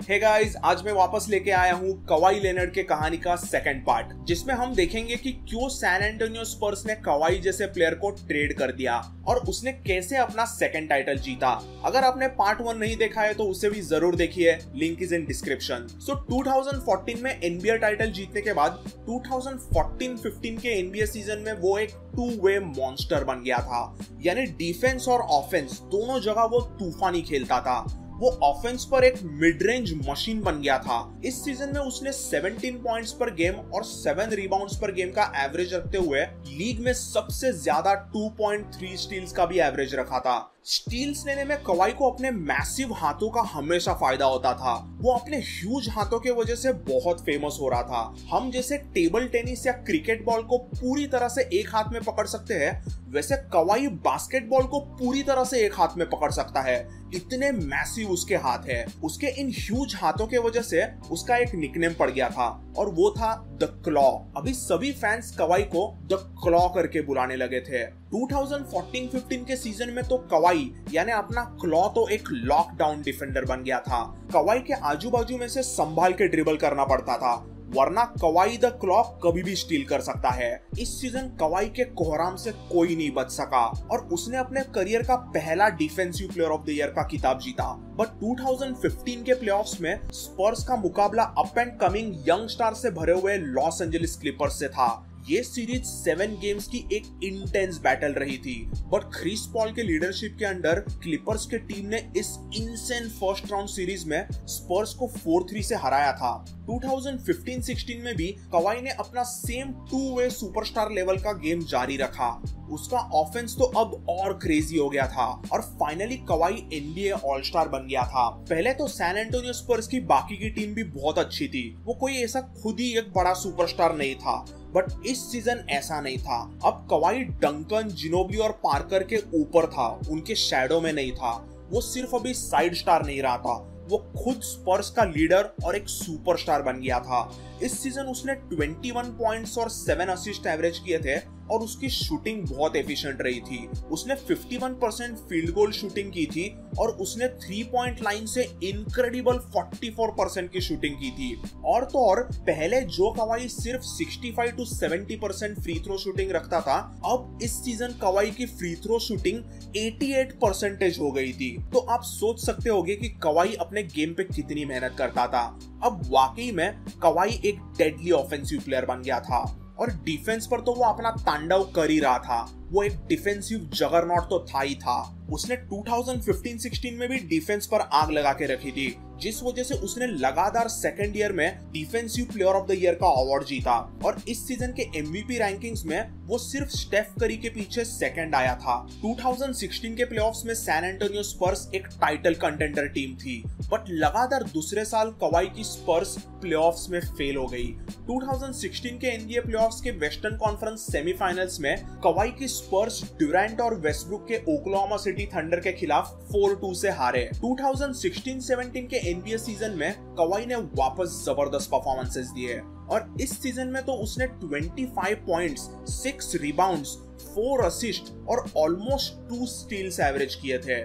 Hey guys, आज मैं वापस लेके आया हूँ कवाई लेनर्ड के कहानी का सेकंड पार्ट, जिसमें हम देखेंगे कि क्यों सैन एंटोनियो स्पर्स ने कवाई जैसे प्लेयर को ट्रेड कर दिया और उसने कैसे अपना सेकंड टाइटल जीता। अगर आपने पार्ट 1 नहीं देखा है तो उसे भी जरूर देखिए, लिंक इज इन डिस्क्रिप्शन। सो 2014 में एनबीए टाइटल जीतने के बाद 2014-15 के एनबीए सीजन में वो एक टू वे मॉन्स्टर बन गया था। यानी डिफेंस और ऑफेंस दोनों जगह वो तूफानी खेलता था। वो ऑफेंस पर एक मिड रेंज मशीन बन गया था। इस सीजन में उसने 17 पॉइंट्स पर गेम और 7 रिबाउंड्स पर गेम का एवरेज रखते हुए लीग में सबसे ज्यादा 2.3 स्टील्स का भी एवरेज रखा था। स्टील्स लेने में कवाई को अपने मैसिव हाथों का हमेशा फायदा होता था। वो अपने ह्यूज हाथों के वजह से बहुत फेमस हो रहा था। हम जैसे टेबल टेनिस या क्रिकेट बॉल को पूरी तरह से एक हाथ में पकड़ सकते हैं, वैसे कवाई बास्केटबॉल को पूरी तरह से एक हाथ में पकड़ सकता है। इतने मैसिव उसके हाथ है। उसके इन ह्यूज हाथों के वजह से उसका एक निकनेम पड़ गया था और वो था द क्लॉ। अभी सभी फैंस कवाई को द क्लॉ करके बुलाने लगे थे। 2014-15 के सीजन में तो कवाई यानी अपना क्लॉ तो एक लॉकडाउन डिफेंडर बन गया था। कवाई के आजू बाजू में से संभाल के ड्रिबल करना पड़ता था, वरना कवाई द क्लॉ कभी भी स्टील कर सकता है। इस सीजन कवाई के कोहराम से कोई नहीं बच सका और उसने अपने करियर का पहला defensive player of the year का खिताब जीता। बट 2015 के प्लेऑफ्स में स्पर्स का मुकाबला up and coming young star से भरे हुए लॉस एंजलिस क्लिपर्स से था। ये सीरीज 7 गेम्स की एक इंटेंस बैटल रही थी, बट क्रिस पॉल के लीडरशिप के अंडर क्लिपर्स के टीम ने इस इनसेन फर्स्ट राउंड सीरीज में स्पर्स को 4-3 से हराया था। 2015-16 में भी कवाई ने अपना same two way superstar level का गेम जारी रखा। उसका ऑफेंस तो अब और क्रेजी हो गया था और फाइनली कवाई एनबीए ऑल स्टार बन गया था। पहले तो सैन एंटोनियो स्पर्स की बाकी की टीम भी बहुत अच्छी थी। वो कोई ऐसा खुद ही एक बड़ा सुपरस्टार नहीं था, बट इस सीजन ऐसा नहीं था। अब कवाई डंकन, जिनोबली और पार्कर के ऊपर था, उनके शैडो में नहीं था। वो सिर्फ अभी साइड स्टार नहीं रहा था, वो खुद स्पर्स का लीडर और एक सुपरस्टार बन गया था। इस सीजन उसने 21 पॉइंट्स और 7 असिस्ट एवरेज किए थे और उसकी शूटिंग बहुत एफिशिएंट रही थी। उसने 51% फील्ड गोल शूटिंग की थी और उसने 3 पॉइंट लाइन से इनक्रेडिबल 44% की शूटिंग की थी। और तो और पहले जो कवाई सिर्फ 65 to 70% फ्री थ्रो शूटिंग रखता था, अब इस सीजन कवाई की फ्री थ्रो शूटिंग 88% हो गई थी। तो आप सोच सकते होंगे कि कवाई अपने गेम पे कितनी मेहनत करता था। अब वाकई में कवाई एक डेडली ऑफेंसिव प्लेयर बन गया था और डिफेंस पर तो वो अपना तांडव कर ही रहा था। वो एक डिफेंसिव जगरनॉट तो था ही था। उसने 2015-16 में भी डिफेंस पर आग लगा के रखी थी, जिस वजह से उसने लगातार सेकंड ईयर में defensive player of the year का अवार्ड जीता और इस सीजन के एमवीपी रैंकिंग्स में वो सिर्फ स्टेफ करी के पीछे सेकंड आया था। 2016 के प्लेऑफ्स में सैन एंटोनियो स्पर्स एक टाइटल कंटेंडर टीम थी, बट लगातार दूसरे साल कवाई की स्पर्स प्लेऑफ्स में फेल हो गई। 2016 के एनबीए प्लेऑफ्स के वेस्टर्न कॉन्फ्रेंस सेमीफाइनल्स में कवाई की स्पर्स ड्यूरैंट और वेस्टब्रुक के ओक्लाहोमा सिटी थंडर के खिलाफ 4-2 से हारे। 2016-17 के एनबीए सीजन में कवाई ने वापस जबरदस्त परफॉर्मेंसेस दिए और इस सीजन में तो उसने 25 पॉइंट्स, 6 रिबाउंड्स, 4 असिस्ट और ऑलमोस्ट 2 स्टील्स एवरेज किए थे।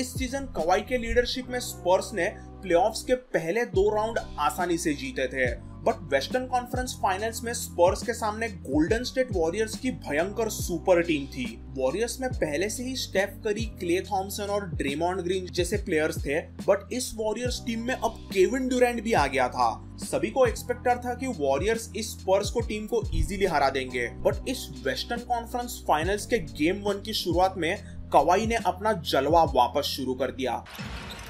इस सीजन कवाई के लीडरशिप में स्पर्स ने प्लेऑफ्स के पहले 2 राउंड आसानी से जीते थे, बट वेस्टर्न कॉन्फ्रेंस फाइनल्स में स्पर्स के सामने गोल्डन स्टेट वॉरियर्स की भयंकर सुपर टीम थी। वॉरियर्स में पहले से ही स्टेफ करी, क्ले थॉमसन और ड्रेमॉन्ड ग्रीन जैसे प्लेयर्स थे, बट इस वॉरियर्स टीम में अब केविन ड्यूरैंट भी आ गया था। सभी को एक्सपेक्टर था कि वॉरियर्स इस स्पर्स को टीम को इजीली हरा देंगे, बट इस वेस्टर्न कॉन्फ्रेंस फाइनल्स के गेम 1 की शुरुआत में कवाई ने अपना जलवा वापस शुरू कर दिया।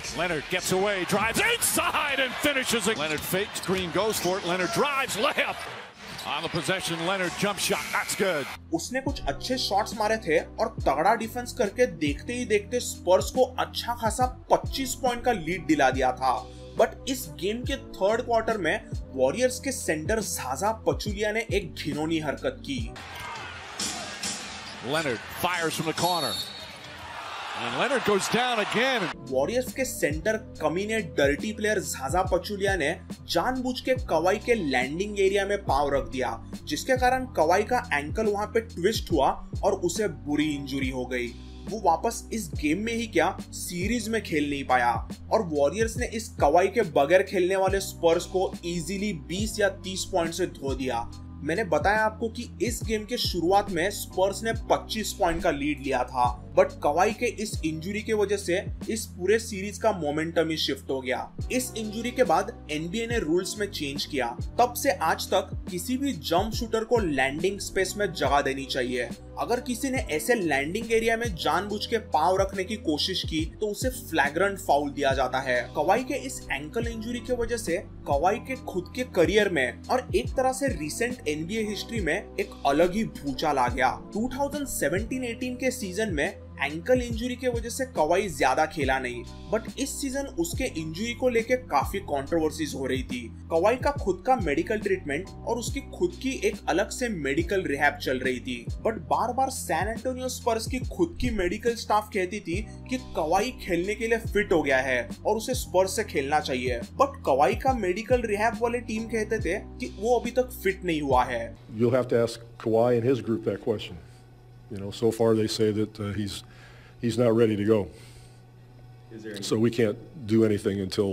Leonard gets away, drives inside and finishes it. Leonard fakes, Green goes for it. Leonard drives, layup. On the possession, Leonard jump shot. That's good. उसने कुछ अच्छे शॉट्स मारे थे और तगड़ा डिफेंस करके देखते ही देखते स्पर्स को अच्छा खासा 25 पॉइंट का लीड दिला दिया था। बट इस गेम के थर्ड क्वार्टर में वॉरियर्स के सेंटर ज़ाज़ा पचुलिया ने एक घिनौनी हरकत की। Leonard fires from the corner. And Leonard goes down again. Warriors के सेंटर कमीने डर्टी प्लेयर ज़ाज़ा पचुलिया ने जानबूझ के कवाई के लैंडिंग एरिया में पांव रख दिया, जिसके कारण कवाई का एंकल वहां पे ट्विस्ट हुआ और उसे बुरी इंजरी हो गई। वो वापस इस गेम में ही क्या सीरीज में खेल नहीं पाया और वॉरियर्स ने इस कवाई के बगैर खेलने वाले स्पर्स को इजीली 20 या 30 पॉइंट से धो दिया। मैंने बताया आपको कि इस गेम के शुरुआत में स्पर्स ने 25 पॉइंट का लीड लिया था, बट कवाई के इस इंजरी के वजह से इस पूरे सीरीज का मोमेंटम ही शिफ्ट हो गया। इस इंजरी के बाद एनबीए ने रूल्स में चेंज किया। तब से आज तक किसी भी जंप शूटर को लैंडिंग स्पेस में जगह देनी चाहिए। अगर किसी ने ऐसे लैंडिंग एरिया में जानबूझ के पांव रखने की कोशिश की तो उसे फ्लैग्रेंट फाउल दिया जाता है। कवाई के इस एंकल इंजरी की वजह से कवाई के खुद के करियर में और एक तरह से रिसेंट एनबीए हिस्ट्री में एक अलग ही भूचाल आ गया। 2017-18 के सीजन में एंकल इंजरी के वजह से कवाई ज्यादा खेला नहीं, बट इस सीजन उसके इंजरी को लेके काफी कंट्रोवर्सीज हो रही थी। कवाई का खुद का मेडिकल ट्रीटमेंट और उसकी खुद की एक अलग से मेडिकल रिहैब चल रही थी, बट बार बार सैन एंटोनियो स्पर्स की खुद की मेडिकल स्टाफ कहती थी कि कवाई खेलने के लिए फिट हो गया है और उसे स्पर्स से खेलना चाहिए, बट कवाई का मेडिकल रिहैब वाले टीम कहते थे कि वो अभी तक फिट नहीं हुआ है। You'll have to ask Kawhi and his group that question. You know, so far they say that he's not ready to go. So we can't do anything until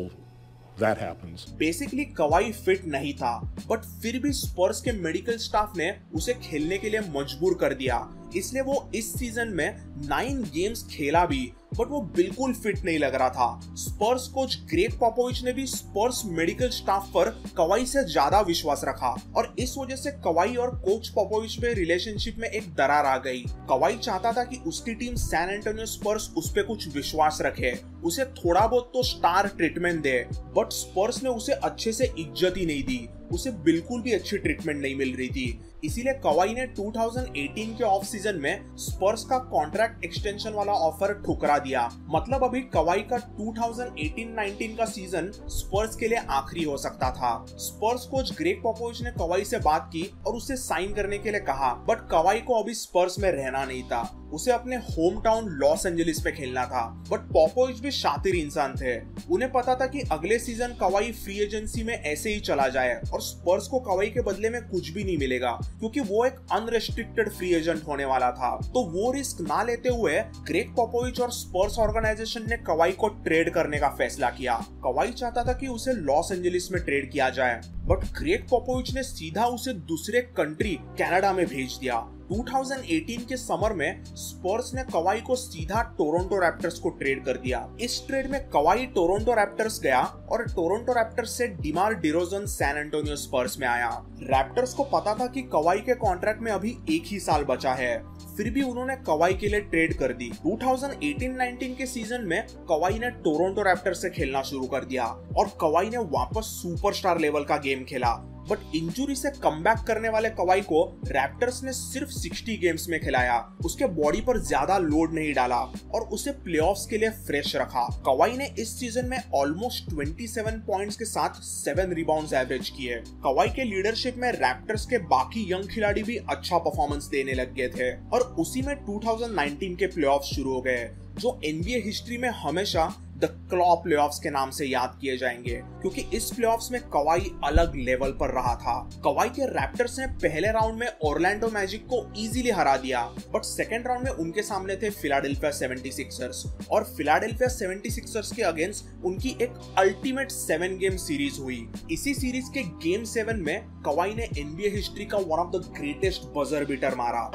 that happens. Basically kavai fit नहीं था, but फिर भी स्पर्स के medical staff ने उसे खेलने के लिए मजबूर कर दिया। इसलिए वो इस सीजन में 9 गेम्स खेला भी, बट वो बिल्कुल फिट नहीं लग रहा था। स्पर्स कोच ग्रेग पोपोविच ने भी स्पर्स मेडिकल स्टाफ पर कवाई से ज्यादा विश्वास रखा और इस वजह से कवाई और कोच पोपोविच में रिलेशनशिप में एक दरार आ गई। कवाई चाहता था कि उसकी टीम सैन एंटोनियो स्पर्स उस पे कुछ विश्वास रखे, उसे थोड़ा बहुत तो स्टार ट्रीटमेंट दे, बट स्पर्स ने उसे अच्छे से इज्जत ही नहीं दी। उसे बिल्कुल भी अच्छी ट्रीटमेंट नहीं मिल रही थी। इसीलिए कवाई ने 2018 के ऑफ सीजन में स्पर्स का कॉन्ट्रैक्ट एक्सटेंशन वाला ऑफर ठुकरा दिया। मतलब अभी कवाई का 2018-19 का सीजन स्पर्स के लिए आखिरी हो सकता था। स्पर्स कोच ग्रेग पोपोविच ने कवाई से बात की और उसे साइन करने के लिए कहा, बट कवाई को अभी स्पर्स में रहना नहीं था। उसे अपने होम टाउन लॉस एंजलिस पे खेलना था, बट पोपोविच भी शातिर इंसान थे। उन्हें पता था कि अगले सीजन कवाई फ्री एजेंसी में ऐसे ही चला जाए और स्पर्स को कवाई के बदले में कुछ भी नहीं मिलेगा, क्योंकि वो एक अनरेस्ट्रिक्टेड फ्री एजेंट होने वाला था। तो वो रिस्क ना लेते हुए ग्रेग पोपोविच और स्पर्स ऑर्गेनाइजेशन ने कवाई को ट्रेड करने का फैसला किया। कवाई चाहता था कि उसे लॉस एंजलिस में ट्रेड किया जाए, बट ग्रेग पोपोविच ने सीधा उसे दूसरे कंट्री कनाडा में भेज दिया। 2018 के समर में स्पर्स ने कवाई को सीधा टोरंटो रैप्टर्स को ट्रेड कर दिया। इस ट्रेड में कवाई टोरंटो रैप्टर्स गया और टोरंटो रैप्टर्स से डिमार डिरोजन सैन एंटोनियो स्पर्स में आया। रैप्टर्स को पता था कि कवाई के कॉन्ट्रैक्ट में अभी 1 ही साल बचा है, फिर भी उन्होंने कवाई के लिए ट्रेड कर दी। 2018-19 के सीजन में कवाई ने टोरंटो रैप्टर्स से खेलना शुरू कर दिया और कवाई ने वापस सुपरस्टार लेवल का गेम खेला, बट इंजुरी से कमबैक करने वाले कवाई को रैप्टर्स ने सिर्फ 60 गेम्स में खिलाया। उसके बॉडी पर ज्यादा लोड नहीं डाला और उसे प्लेऑफ्स के लिए फ्रेश रखा। कवाई ने इस सीजन में ऑलमोस्ट 27 पॉइंट्स के साथ 7 रिबाउंड्स एवरेज किए। कवाई के लीडरशिप में रैप्टर्स के बाकी यंग खिलाड़ी भी अच्छा परफॉर्मेंस देने लग गए थे और उसी में 2019 के प्लेऑफ्स शुरू हो गए, जो एनबीए हिस्ट्री में हमेशा द क्लॉ प्लेऑफ्स के नाम से याद किए जाएंगे, क्योंकि इस प्लेऑफ्स में कवाई अलग लेवल पर रहा था। कवाई के रैप्टर्स ने पहले राउंड में ओरलैंडो मैजिक को इजीली हरा दिया, बट सेकेंड राउंड में उनके सामने थे फिलाडेल्फिया 76ers और फिलाडेल्फिया 76ers के अगेंस्ट उनकी एक अल्टीमेट 7 गेम सीरीज हुई। इसी सीरीज के गेम 7 में कवाई ने एनबीए हिस्ट्री का one of the greatest buzzer beater मारा।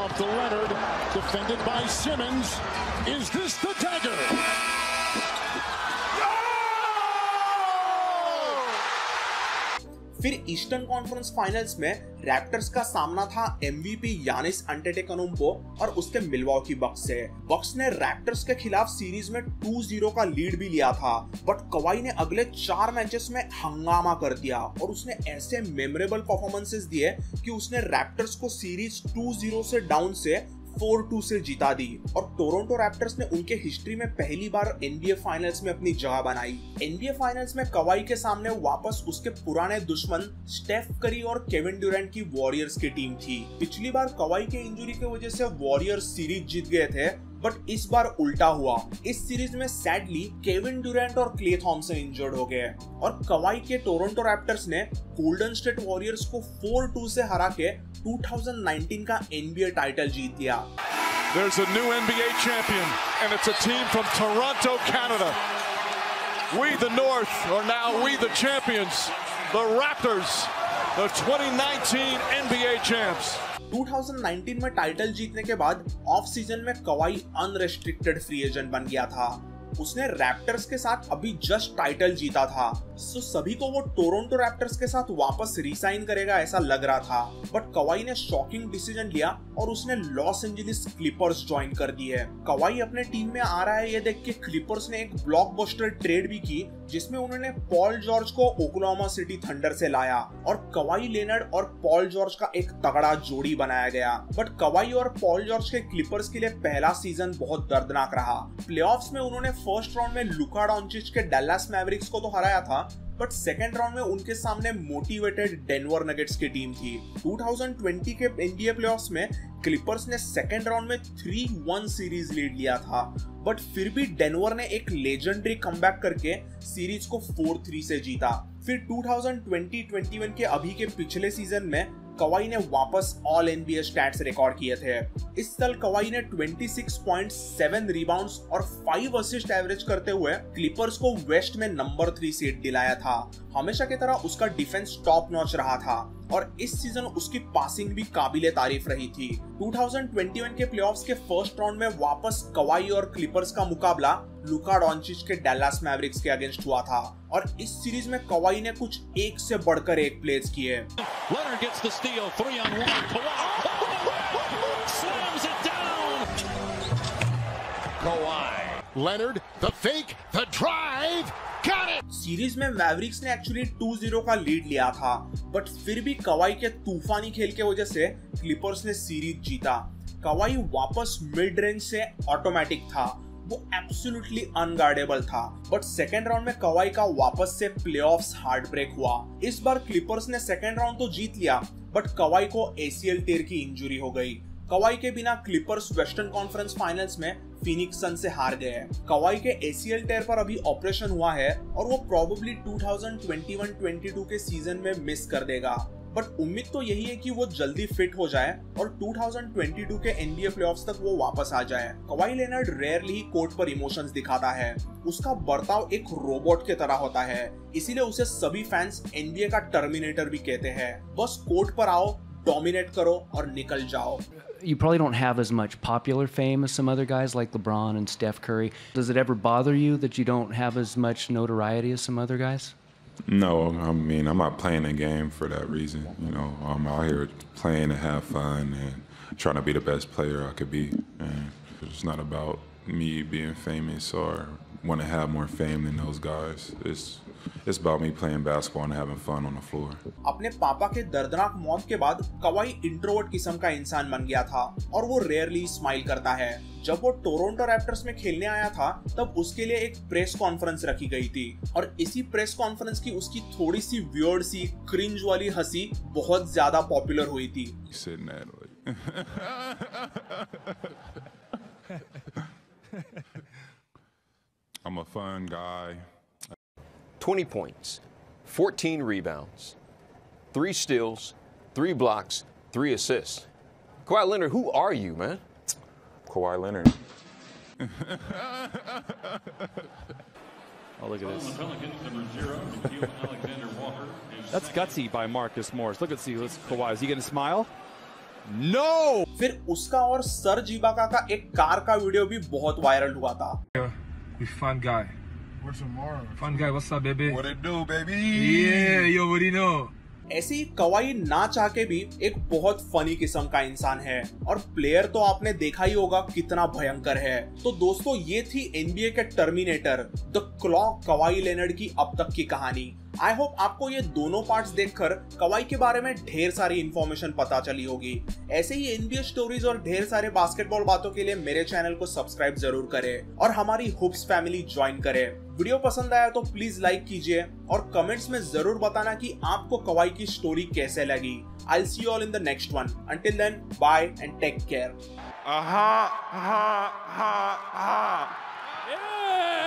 फिर ईस्टर्न कॉन्फ्रेंस फाइनल्स में रैप्टर्स का सामना था एमवीपी यानिस अंटेटोकुंम्पो और उसके मिलवॉकी बक्स से। बक्स ने रैप्टर्स के खिलाफ सीरीज में 2-0 का लीड भी लिया था, बट कवाई ने अगले 4 मैचेस में हंगामा कर दिया और उसने ऐसे मेमोरेबल परफॉर्मेंसेस दिए कि उसने रैप्टर्स को सीरीज 2-0 से डाउन से 4-2 से जीता दी और टोरंटो रैप्टर्स ने उनके हिस्ट्री में पहली बार एनबीए फाइनल्स में अपनी जगह बनाई। एनबीए फाइनल्स में कवाई के सामने वापस उसके पुराने दुश्मन स्टेफ करी और केविन ड्यूरेंट की वॉरियर्स की टीम थी। पिछली बार कवाई के इंजरी की वजह से वॉरियर्स सीरीज जीत गए थे, बट इस बार उल्टा हुआ। इस सीरीज में सैडली केविन ड्यूरेंट और क्ले थॉमसन इंजर्ड हो गए और कवाई के टोरंटो रैप्टर्स ने गोल्डन स्टेट वॉरियर्स को 4-2 से हरा के 2019 का एनबीए टाइटल जीत लिया। There's a new NBA champion, and it's a team from Toronto, Canada. We, the North, are now we, the champions. The Raptors, the 2019 NBA champs. 2019 में title जीतने के बाद ऑफ सीजन में कवाई अनरेस्ट्रिक्टेड फ्री एजेंट बन गया था। उसने raptors के साथ अभी जस्ट टाइटल जीता था, सो सभी को वो टोरंटो रैप्टर्स के साथ वापस रिसाइन करेगा ऐसा लग रहा था। बट कवाई ने शॉकिंग डिसीजन लिया और उसने लॉस एंजलिस क्लिपर्स ज्वाइन कर दी है। कवाई अपने टीम में आ रहा है ये देख के क्लिपर्स ने एक ब्लॉकबस्टर ट्रेड भी की, जिसमें उन्होंने पॉल जॉर्ज को ओक्लाहोमा सिटी थंडर से लाया और कवाई लेनर्ड और पॉल जॉर्ज का एक तगड़ा जोड़ी बनाया गया। बट कवाई और पॉल जॉर्ज के क्लिपर्स के लिए पहला सीजन बहुत दर्दनाक रहा। प्लेऑफ्स में उन्होंने फर्स्ट राउंड में लुका डॉन्चिच के डैलस मैवरिक्स को तो हराया था, बट सेकेंड राउंड में उनके सामने मोटिवेटेड डेनवर नगेट्स की टीम थी। 2020 के एनबीए प्लेऑफ्स में क्लिपर्स ने सेकेंड राउंड में 3-1 सीरीज लीड लिया था, बट फिर भी डेनवर ने एक लेजेंडरी कमबैक करके सीरीज को 4-3 से जीता। फिर 2020-21 के अभी के पिछले सीजन में कवाई ने वापस ऑल एनबीए स्टैट्स रिकॉर्ड किए थे। इस साल कवाई ने 26.7 रिबाउंड्स और 5 असिस्ट एवरेज करते हुए क्लिपर्स को वेस्ट में नंबर 3 सीड दिलाया था। हमेशा की तरह उसका डिफेंस टॉप नॉच रहा था और इस सीजन उसकी पासिंग भी काबिले तारीफ रही थी। 2021 के प्लेऑफ्स के फर्स्ट राउंड में वापस कवाई और क्लिपर्स का मुकाबला लुका डॉन्चिच के डैलस मैवरिक्स के अगेंस्ट हुआ था और इस सीरीज में कवाई ने कुछ एक से बढ़कर एक प्लेस किए। Leonard gets the steal, 3-on-1. Kawhi slams it down. Kawhi. Leonard, the fake, the drive, got it. Series में मैवरिक्स ने एक्चुअली 2-0 का लीड लिया था, बट फिर भी कवाई के तूफानी खेल के वजह से क्लिपर्स ने सीरीज जीता। कवाई वापस मिड रेंज से ऑटोमेटिक था, वो एब्सोल्युटली अनगार्डेबल था, बट सेकेंड राउंड में कवाई का वापस से प्लेऑफ्स हार्ट ब्रेक हुआ। इस बार क्लिपर्स ने सेकेंड राउंड तो जीत लिया, बट कवाई को एसीएल टेयर की इंजरी हो गई। कवाई के बिना क्लिपर्स वेस्टर्न कॉन्फ्रेंस फाइनल्स में फिनिक्स सन से हार गए। कवाई के एसीएल टेयर पर अभी ऑपरेशन हुआ है और वो प्रोबेबली 2021-22 के सीजन में मिस कर देगा, बट उम्मीद तो यही है कि वो जल्दी फिट हो जाए और 2022 के एनबीए प्लेऑफ्स तक वो वापस आ जाए। कवाई लेनर्ड रेयरली ही कोर्ट पर इमोशंस दिखाता है, उसका बर्ताव एक रोबोट के तरह होता है, इसीलिए उसे सभी फैंस एनबीए का टर्मिनेटर भी कहते हैं। बस कोर्ट पर आओ, डोमिनेट करो और निकल जाओ। You probably don't have as much popular fame as some other guys like LeBron and Steph Curry. Does it ever bother you that you don't have as much notoriety as some other guys? No, I mean, I'm not playing the game for that reason. You know, I'm out here playing to have fun and trying to be the best player I could be. And it's not about me being famous or want to have more fame than those guys. It's about me playing basketball and having fun on the floor. अपने पापा के दर्दनाक मौत के बाद कवाई introvert किस्म का इंसान बन गया था और वो रेयरली स्माइल करता है। जब वो टोरंटो रैप्टर्स में खेलने आया था तब उसके लिए एक प्रेस कॉन्फ्रेंस रखी गई थी और इसी प्रेस कॉन्फ्रेंस की उसकी थोड़ी सी वियर्ड सी क्रिंज वाली हंसी बहुत ज्यादा पॉपुलर हुई थी। I'm a fun guy. 20 points, 14 rebounds, 3 steals, 3 blocks, 3 assists. Kawhi Leonard, who are you, man? Kawhi Leonard. Oh, look at this. That's gutsy by Marcus Morris. Look at Kawhi. Is he going to smile? No! फिर उसका और surge इबाका का एक car का video भी बहुत viral हुआ था। We fun guy. What's tomorrow? Fun guy, what's up, baby? What it do, baby? Yeah, you already know. ऐसे ही कवाई ना चाह के भी एक बहुत फनी किस्म का इंसान है और प्लेयर तो आपने देखा ही होगा कितना भयंकर है। तो दोस्तों ये थी एनबीए के terminator the clock kavai Leonard की अब तक की कहानी। आई होप आपको ये दोनों पार्ट्स देखकर कवाई के बारे में ढेर सारी इंफॉर्मेशन पता चली होगी। ऐसे ही एनबीए स्टोरीज और ढेर सारे बास्केटबॉल बातों के लिए मेरे चैनल को सब्सक्राइब जरूर करें और हमारी हुप्स फैमिली ज्वाइन करें। वीडियो पसंद आया तो प्लीज लाइक कीजिए और कमेंट्स में जरूर बताना कि आपको कवाई की स्टोरी कैसे लगी। I'll see you all in the next one. Until then, bye and take care. Yeah!